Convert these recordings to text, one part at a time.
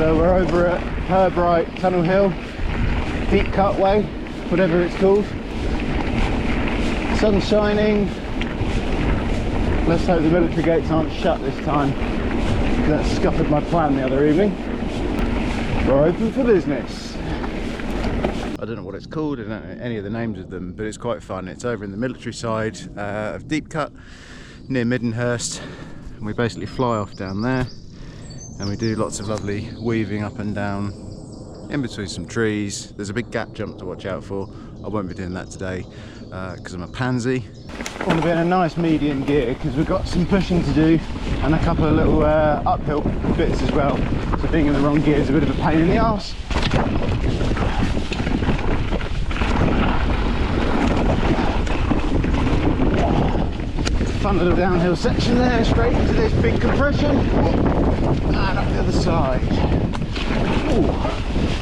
So we're over at Pirbright Tunnel Hill, Deep Cutway, whatever it's called. Sun's shining. Let's hope the military gates aren't shut this time. That scuppered my plan the other evening. We're open for business. I don't know what it's called, I don't know any of the names of them, but it's quite fun. It's over in the military side of Deep Cut, near Middenhurst. And we basically fly off down there, and we do lots of lovely weaving up and down in between some trees. There's a big gap jump to watch out for. I won't be doing that today because I'm a pansy. I want to be in a nice medium gear because we've got some pushing to do and a couple of little uphill bits as well. So being in the wrong gear is a bit of a pain in the arse. Fun little downhill section there, straight into this big compression and up the other side. Ooh,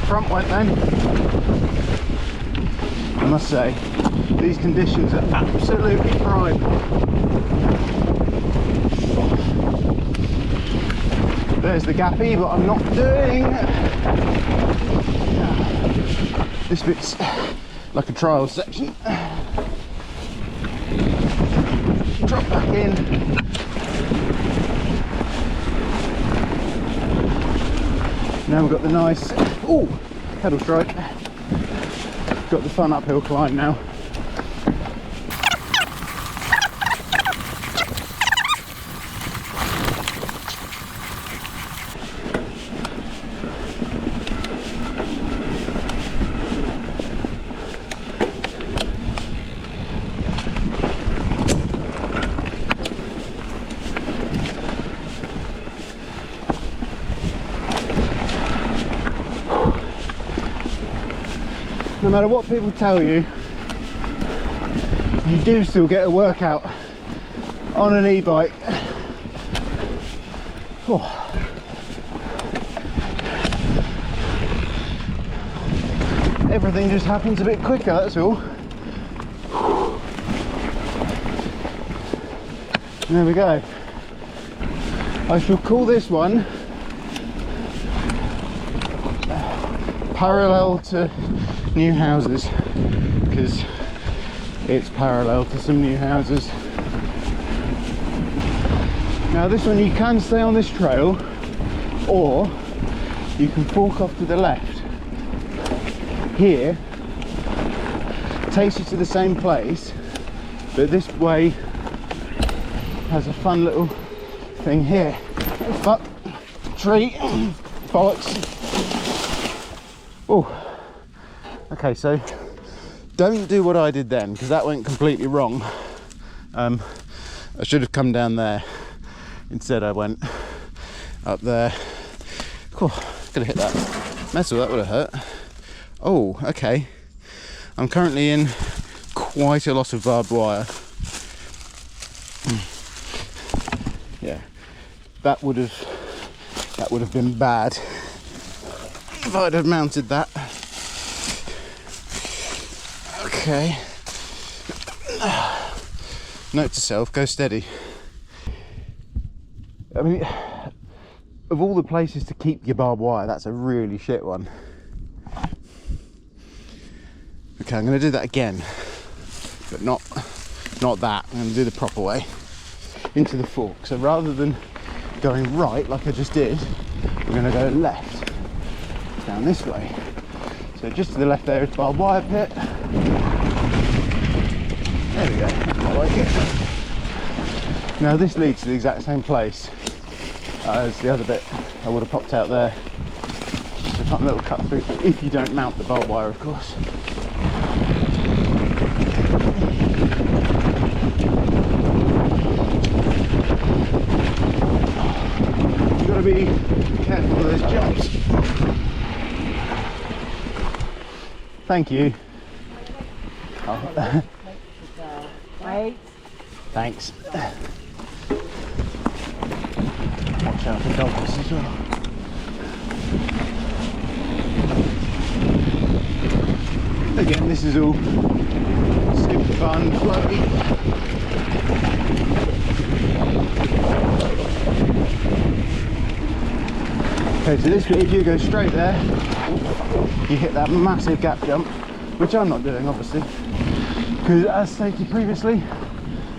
front went then. I must say, these conditions are absolutely prime. There's the gappy, but I'm not doing. This bit's like a trial section. Drop back in. Now we've got the nice, ooh, pedal strike. Got the fun uphill climb now. No matter what people tell you, you do still get a workout on an e-bike. Oh. Everything just happens a bit quicker, that's all. There we go. I shall call this one parallel to new houses, because it's parallel to some new houses. Now this one, you can stay on this trail or you can fork off to the left. Here takes you to the same place, but this way has a fun little thing here. Oh, fuck, tree, bollocks. Oh. Okay, so don't do what I did then, because that went completely wrong. I should have come down there. Instead I went up there. Cool, could have hit that metal, that would have hurt. Oh, okay. I'm currently in quite a lot of barbed wire. Yeah, that would have been bad if I'd have mounted that. Okay. Note to self, go steady. I mean, of all the places to keep your barbed wire, that's a really shit one. Okay, I'm going to do that again, but not that. I'm going to do the proper way into the fork. So rather than going right like I just did, we're going to go left down this way. So just to the left there is barbed wire pit. There we go, that's more like it. Now this leads to the exact same place as the other bit I would have popped out there. Just a fun little cut through, if you don't mount the barbed wire, of course. You've got to be careful of those jumps. Thank you. Oh. Wait. Thanks. Watch out for dogs as well. Again, this is all super fun, floaty. Okay, so this bit, if you go straight there, you hit that massive gap jump, which I'm not doing, obviously, because as stated previously,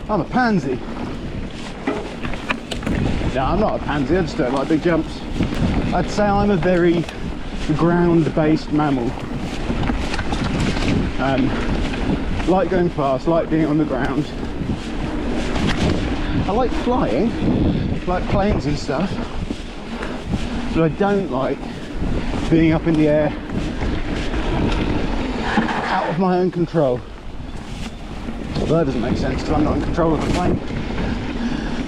I'm a pansy. No, I'm not a pansy, I just don't like big jumps. I'd say I'm a very ground-based mammal. Like going fast, like being on the ground. I like flying, like planes and stuff, but I don't like being up in the air, out of my own control. Well, that doesn't make sense because I'm not in control of the plane.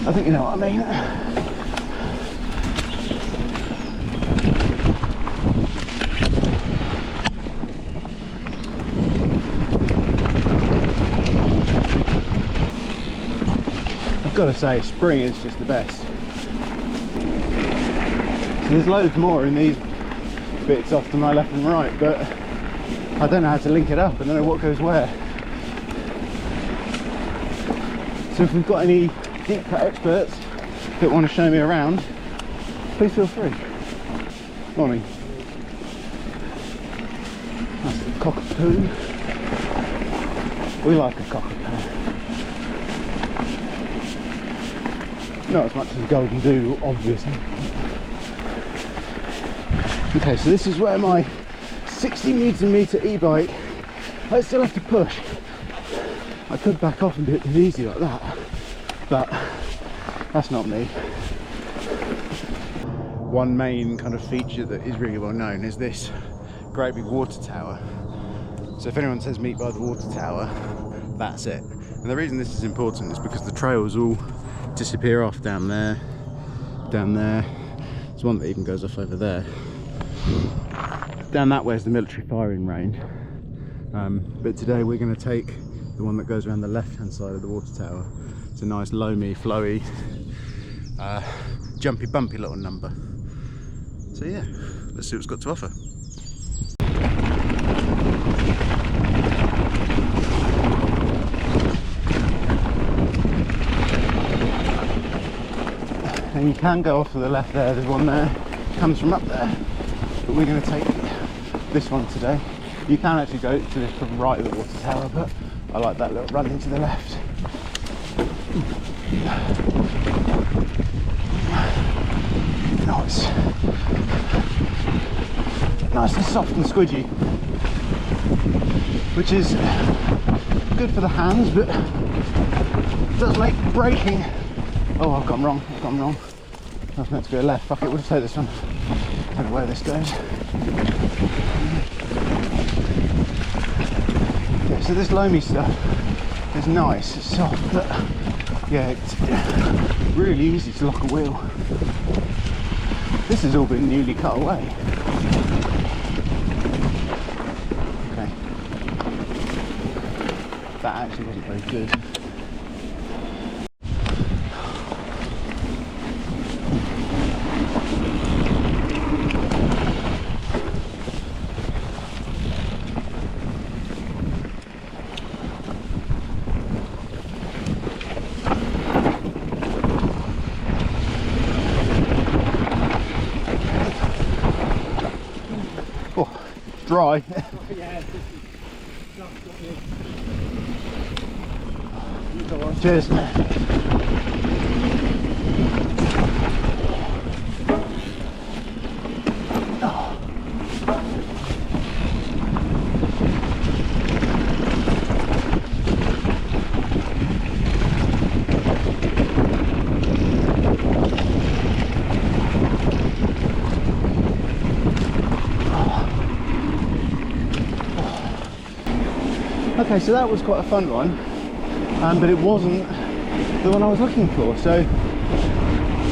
I think you know what I mean. I've got to say, spring is just the best. So there's loads more in these bits off to my left and right, but I don't know how to link it up. I don't know what goes where. So if we've got any deep cut experts that want to show me around, please feel free. Morning. That's a cockapoo. We like a cockapoo. Not as much as a golden doodle, obviously. Okay, so this is where my 60 Nm e-bike, I still have to push. I could back off and do it easy like that, but that's not me. One main kind of feature that is really well known is this great big water tower. So if anyone says meet by the water tower, that's it. And the reason this is important is because the trails all disappear off down there, down there. There's one that even goes off over there. Down that way is the military firing range. But today we're going to take the one that goes around the left hand side of the water tower. It's a nice loamy, flowy, jumpy bumpy little number. So yeah, let's see what it's got to offer. And you can go off to the left there, there's one there, comes from up there, but we're going to take this one today. You can actually go to this from right of the water tower, but I like that little run into the left. Nice. Nice and soft and squidgy, which is good for the hands, but does make braking. Oh, I've gone wrong, I've gone wrong. I was meant to go left, fuck it, we'll just take this one. I don't know where this goes. Yeah, so this loamy stuff is nice, it's soft, but yeah, it's really easy to lock a wheel. This has all been newly cut away. Okay. That actually wasn't very good. Dry. Cheers. Okay, so that was quite a fun one, but it wasn't the one I was looking for, so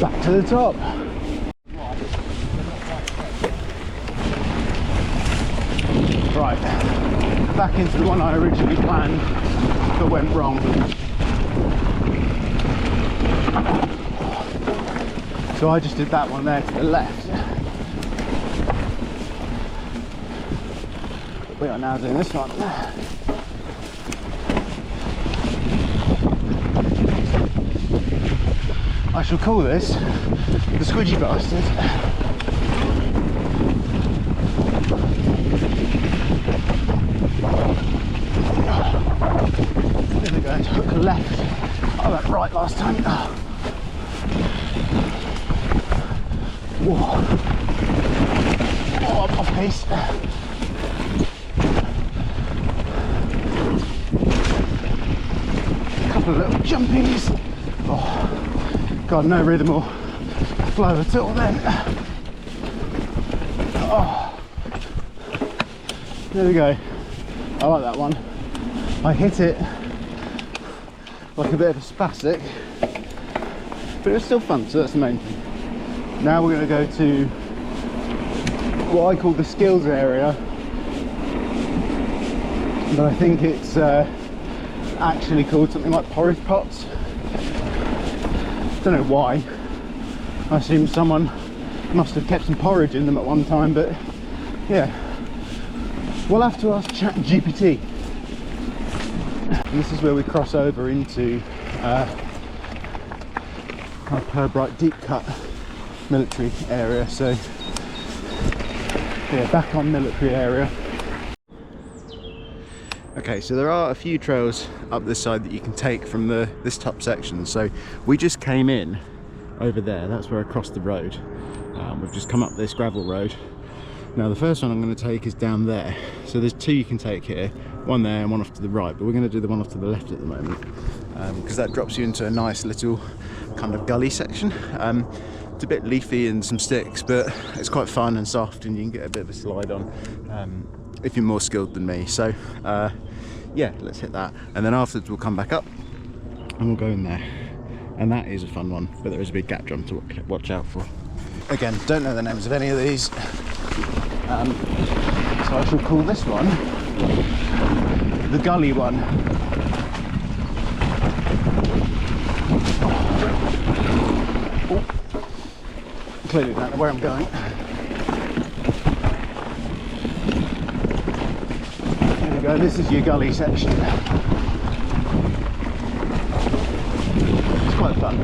back to the top. Right, back into the one I originally planned but went wrong. So I just did that one there to the left. We are now doing this one. I shall call this the squidgy bastard. Oh, I'm off pace. Couple of little jumpies. Oh, God, no rhythm or flow at all then. Oh, there we go. I like that one. I hit it like a bit of a spastic, but it was still fun, so that's the main thing. Now we're going to go to what I call the skills area, but I think it's actually called something like porridge pots. Don't know why. I assume someone must have kept some porridge in them at one time, but yeah, we'll have to ask ChatGPT. And this is where we cross over into our Pirbright deep cut military area. So yeah, back on military area. Okay, so there are a few trails up this side that you can take from this top section. So we just came in over there, that's where I crossed the road. We've just come up this gravel road. Now the first one I'm going to take is down there. So there's two you can take here, one there and one off to the right, but we're going to do the one off to the left at the moment, because that drops you into a nice little kind of gully section. It's a bit leafy and some sticks, but it's quite fun and soft, and you can get a bit of a slide on if you're more skilled than me. So yeah, let's hit that, and then afterwards we'll come back up and we'll go in there, and that is a fun one, but there is a big gap jump to watch out for. Again, don't know the names of any of these, so I shall call this one the gully one. Oh. Clearly don't know where I'm going. There we go, this is your gully section. It's quite fun.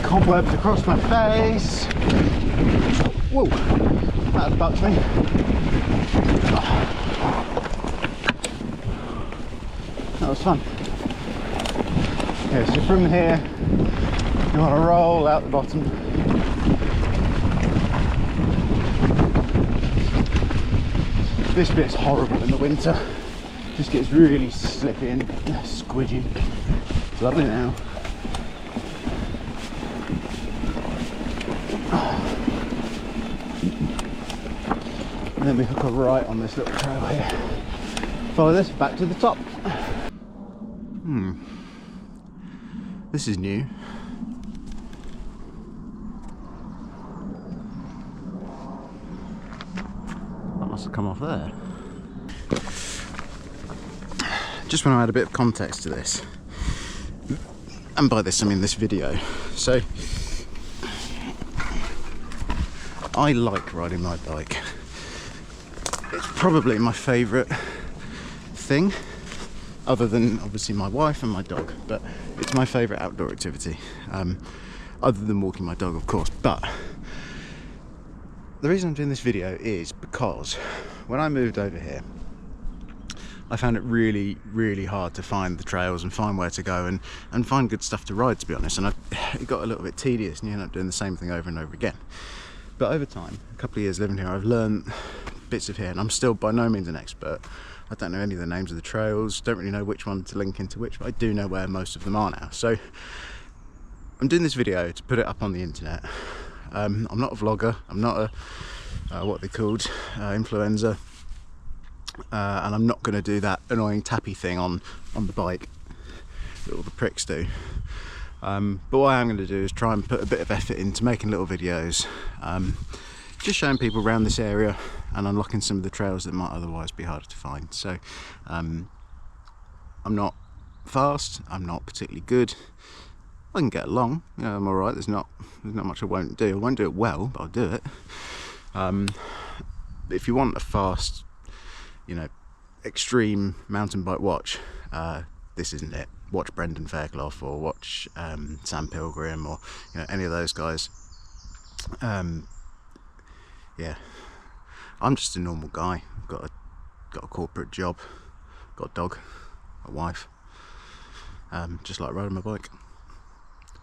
Cobwebs across my face. Whoa, that bucked me. That was fun. Yeah, so from here, you want to roll out the bottom. This bit's horrible in the winter. Just gets really slippy and squidgy. It's lovely now. And then we hook a right on this little trail here. Follow this back to the top. This is new. That must have come off there. Just want to add a bit of context to this. And by this I mean this video. So, I like riding my bike. It's probably my favourite thing, other than obviously my wife and my dog, but it's my favourite outdoor activity, other than walking my dog, of course. But the reason I'm doing this video is because when I moved over here, I found it really, really hard to find the trails and find where to go and find good stuff to ride, to be honest. And it got a little bit tedious and you end up doing the same thing over and over again. But over time, a couple of years living here, I've learned bits of here, and I'm still by no means an expert. I don't know any of the names of the trails, don't really know which one to link into which, but I do know where most of them are now. So I'm doing this video to put it up on the internet. I'm not a vlogger, I'm not a what they called influencer, and I'm not going to do that annoying tappy thing on the bike that all the pricks do. But what I am going to do is try and put a bit of effort into making little videos, just showing people around this area and unlocking some of the trails that might otherwise be harder to find. So I'm not fast, I'm not particularly good, I can get along, you know, I'm alright, there's not much I won't do. I won't do it well, but I'll do it. if you want a fast, you know, extreme mountain bike watch, this isn't it. Watch Brendan Fairclough, or watch Sam Pilgrim, or you know, any of those guys. Yeah, I'm just a normal guy. I've got a corporate job, got a dog, a wife. Just like riding my bike.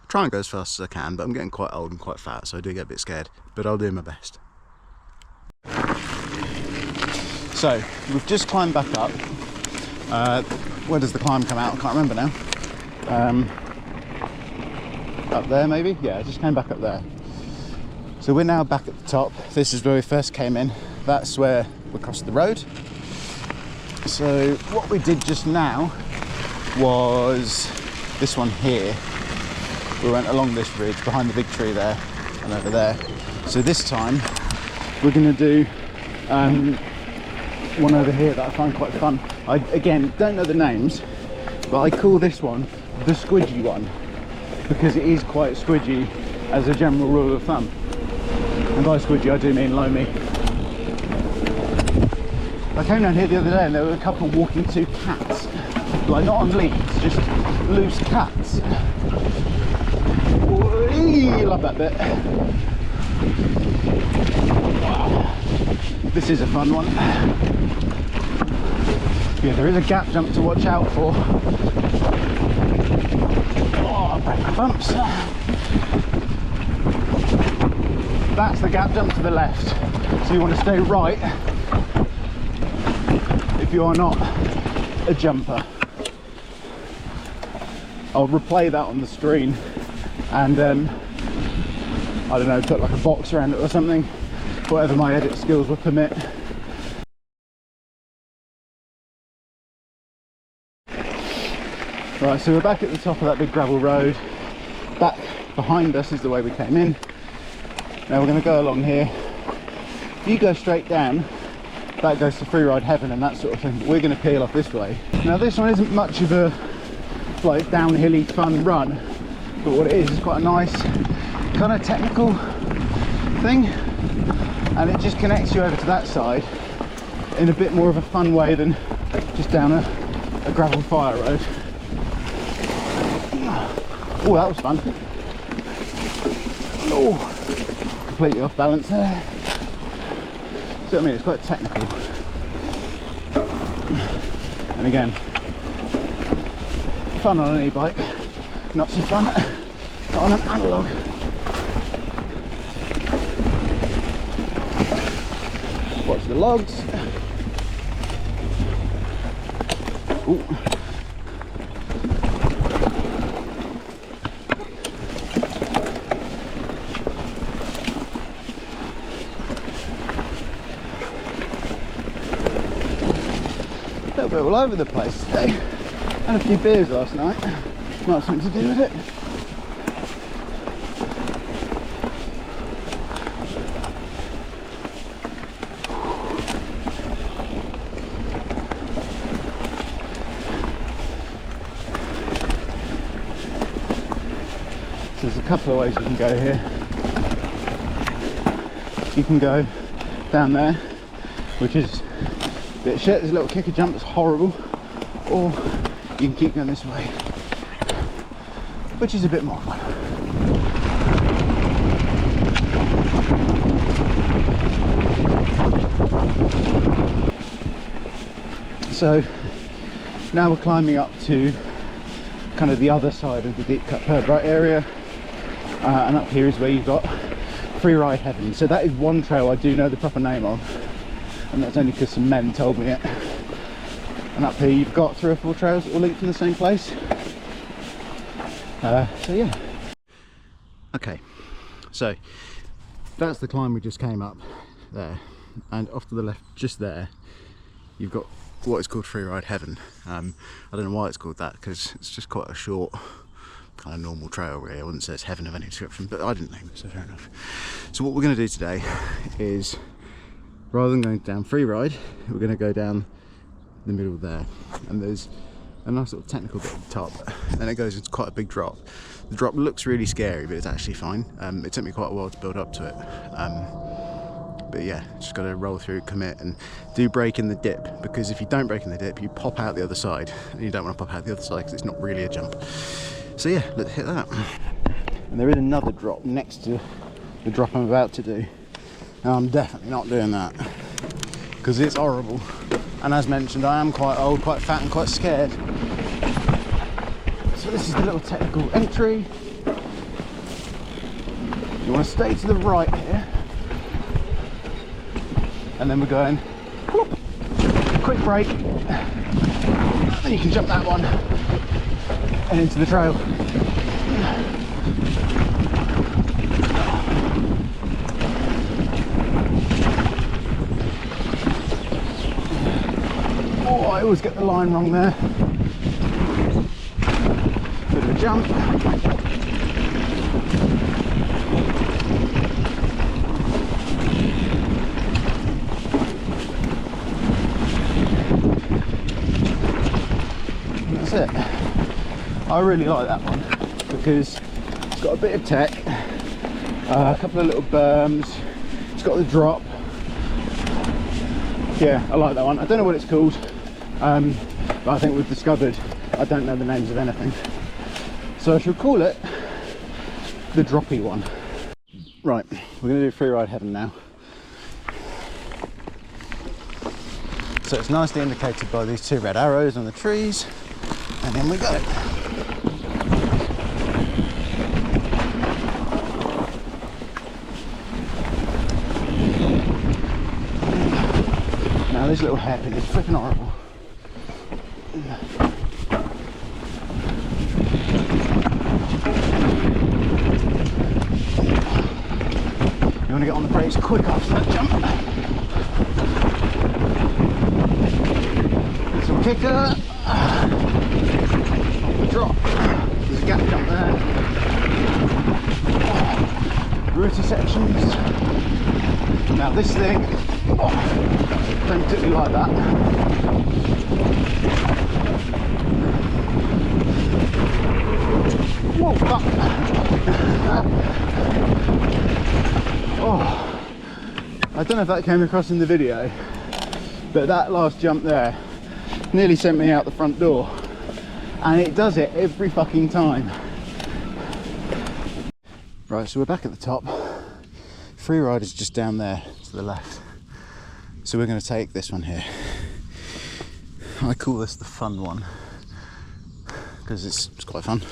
Try and go as fast as I can, but I'm getting quite old and quite fat, so I do get a bit scared, but I'll do my best. So we've just climbed back up. Where does the climb come out? I can't remember now. Up there maybe? Yeah, I just came back up there. So we're now back at the top. This is where we first came in. That's where we crossed the road. So what we did just now was this one here. We went along this ridge behind the big tree there and over there. So this time we're going to do one over here that I find quite fun. I again don't know the names, but I call this one the squidgy one because it is quite squidgy as a general rule of thumb. And by squidgy I do mean loamy. I came down here the other day and there were a couple walking two cats. Like not on leads, just loose cats. Ooh, love that bit. Wow. This is a fun one. Yeah, there is a gap jump to watch out for. Oh, I break my bumps. That's the gap jump to the left. So you want to stay right if you are not a jumper. I'll replay that on the screen and I don't know, put like a box around it or something, whatever my edit skills will permit. Right, so we're back at the top of that big gravel road. Back behind us is the way we came in. Now we're going to go along here. If you go straight down, that goes to Freeride Heaven and that sort of thing, but we're going to peel off this way. Now this one isn't much of a like downhilly fun run, but what it is quite a nice kind of technical thing, and it just connects you over to that side in a bit more of a fun way than just down a gravel fire road. Oh, that was fun. Oh, completely off balance there. So I mean, it's quite technical, and again, fun on an e-bike, not so fun on an analogue. Watch the logs. Ooh. A little bit all over the place today. Had a few beers last night. Might have something to do with it. So there's a couple of ways you can go here. You can go down there, which is a bit shit. There's a little kicker jump that's horrible, or you can keep going this way, which is a bit more fun. So now we're climbing up to kind of the other side of the deep cut Pirbright area, and up here is where you've got Freeride Heaven. So that is one trail I do know the proper name of, and that's only because some men told me it. And up here you've got 3 or 4 trails that will link from the same place. So yeah. Okay, so that's the climb we just came up there, and off to the left just there you've got what is called Freeride Heaven. I don't know why it's called that, because it's just quite a short kind of normal trail really. I wouldn't say it's heaven of any description, but I didn't name it, so fair enough. So what we're going to do today is, rather than going down Freeride, we're going to go down the middle there, and there's a nice little technical bit at the top, and it goes into quite a big drop. The drop looks really scary, but it's actually fine. It took me quite a while to build up to it, But yeah, just got to roll through, commit, and do brake in the dip, because if you don't brake in the dip, you pop out the other side, and you don't want to pop out the other side because it's not really a jump. So yeah, let's hit that. And there is another drop next to the drop I'm about to do, and I'm definitely not doing that because it's horrible. And as mentioned, I am quite old, quite fat, and quite scared. So this is the little technical entry. You want to stay to the right here, and then we're going whoop, quick brake, and you can jump that one and into the trail. Oh, I always get the line wrong there. Bit of a jump. That's it. I really like that one because it's got a bit of tech, a couple of little berms, it's got the drop. Yeah, I like that one. I don't know what it's called, but I think we've discovered I don't know the names of anything, so I shall call it the droppy one. Right, we're going to do free ride heaven now. So it's nicely indicated by these two red arrows on the trees, and in we go. Now this little hairpin is flipping horrible. You want to get on the brakes quick after that jump. Get some kicker. Drop. There's a gap jump there. Rooty sections. Now this thing, don't particularly like that. Whoa, fuck. Oh, I don't know if that came across in the video, but that last jump there nearly sent me out the front door, and it does it every fucking time. Right, so we're back at the top. Free ride is just down there to the left, so we're going to take this one here. I call this the fun one because it's quite fun.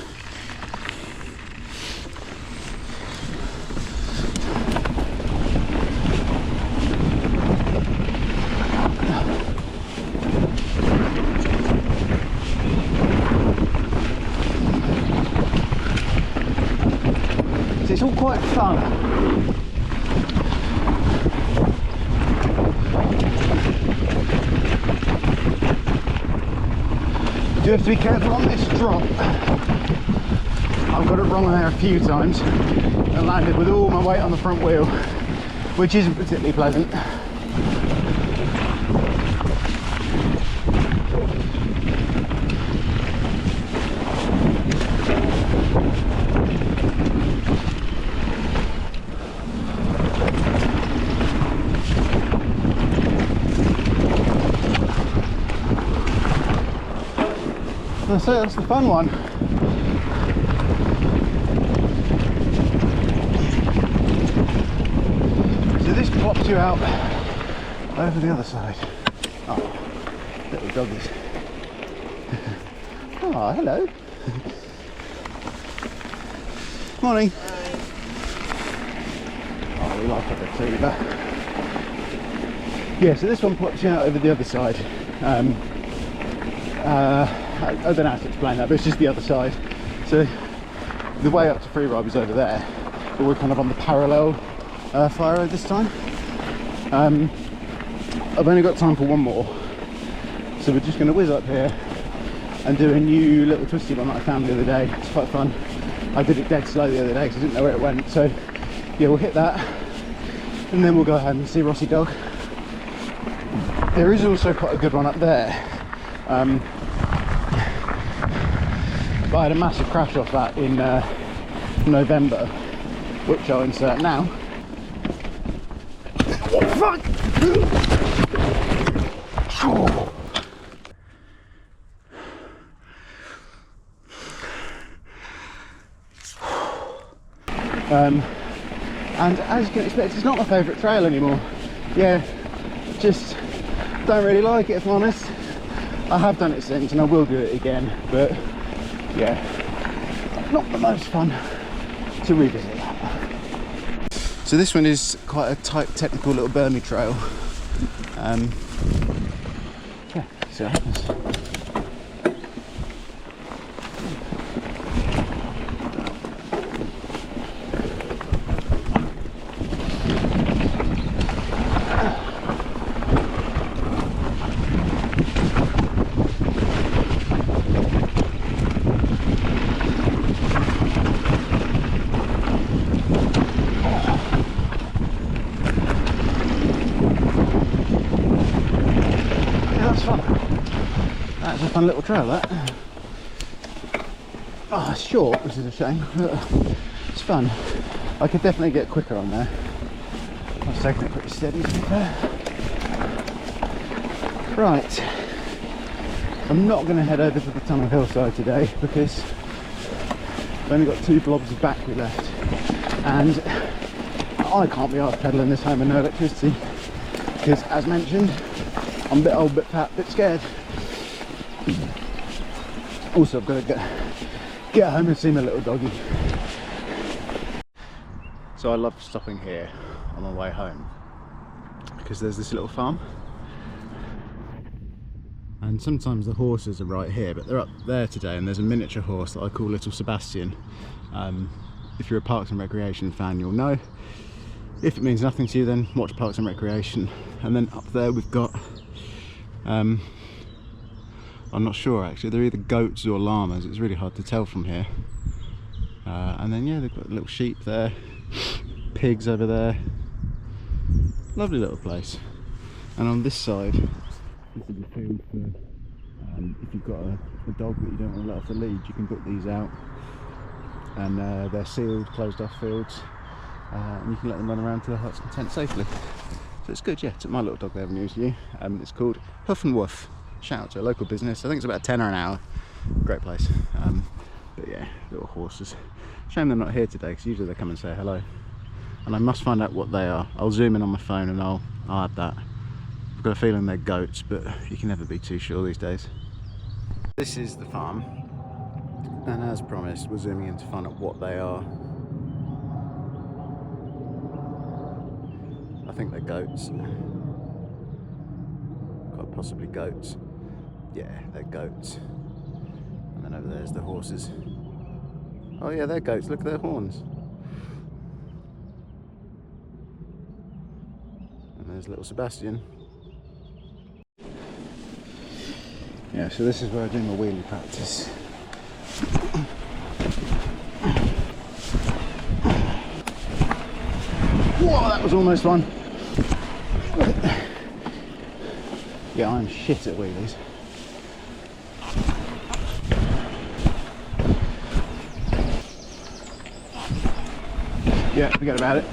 So it's all quite fun. You have to be careful on this drop. I've got it wrong there a few times and landed with all my weight on the front wheel, which isn't particularly pleasant. That's it, that's the fun one. So this pops you out over the other side. Oh, little doggies. Oh, hello. Morning. Oh, we like a retriever. Yeah, so this one pops you out over the other side. I don't know how to explain that, but it's just the other side. So the way up to free ride was over there, but we're kind of on the parallel fire road this time. I've only got time for one more, so we're just going to whiz up here and do a new little twisty one that I found the other day. It's quite fun. I did it dead slow the other day because I didn't know where it went, so yeah, we'll hit that and then we'll go home and see Rossi Dog. There is also quite a good one up there, but I had a massive crash off that in November, which I'll insert now. Fuck! And as you can expect, it's not my favourite trail anymore. Yeah, just don't really like it, if I'm honest. I have done it since and I will do it again, but yeah, not the most fun to revisit that. So this one is quite a tight, technical little Burmy trail. Yeah, see what happens. That's a fun little trail, that. Oh, it's short, which is a shame, but it's fun. I could definitely get quicker on there. I was taking it pretty steady, to be fair. Right, I'm not going to head over to the tunnel hillside today because I've only got 2 blobs of battery left, and I can't be arsed pedalling this home with no electricity because, as mentioned, I'm a bit old, bit fat, bit scared. Also, I've got to get home and see my little doggy. So I love stopping here on my way home because there's this little farm, and sometimes the horses are right here, but they're up there today, and there's a miniature horse that I call Little Sebastian. If you're a Parks and Recreation fan, you'll know. If it means nothing to you, then watch Parks and Recreation. And then up there we've got I'm not sure actually, they're either goats or llamas, it's really hard to tell from here. And then yeah, they've got little sheep there, pigs over there, lovely little place. And on this side, this is a field for if you've got a dog that you don't want to let off the lead, you can put these out, and they're sealed, closed off fields, and you can let them run around to their heart's content safely. So it's good, yeah. Took my little dog there news to you. It's called Huff and Woof. Shout out to a local business. I think it's about a tenner an hour. Great place. But yeah, little horses. Shame they're not here today because usually they come and say hello. And I must find out what they are. I'll zoom in on my phone and I'll add that. I've got a feeling they're goats, but you can never be too sure these days. This is the farm, and as promised, we're zooming in to find out what they are. I think they're goats. Quite possibly goats. Yeah, they're goats. And then over there's the horses. Oh yeah, they're goats. Look at their horns. And there's little Sebastian. Yeah, so this is where I do my wheelie practice. Whoa, that was almost one. Yeah, I'm shit at wheelies. Yeah, forget about it.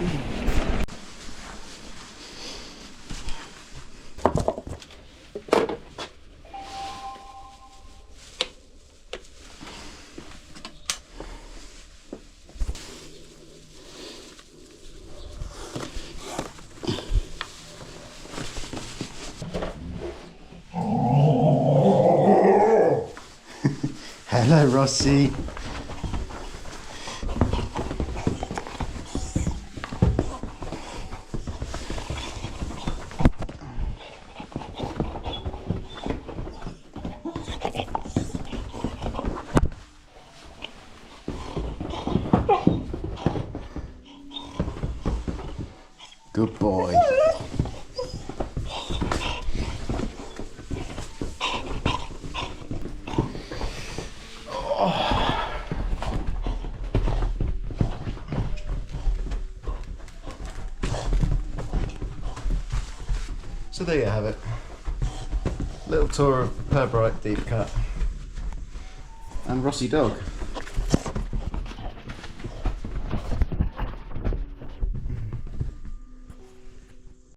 Hello, Rossi. Good boy. So there you have it. Little tour of Pirbright deep cut. And Rossi dog.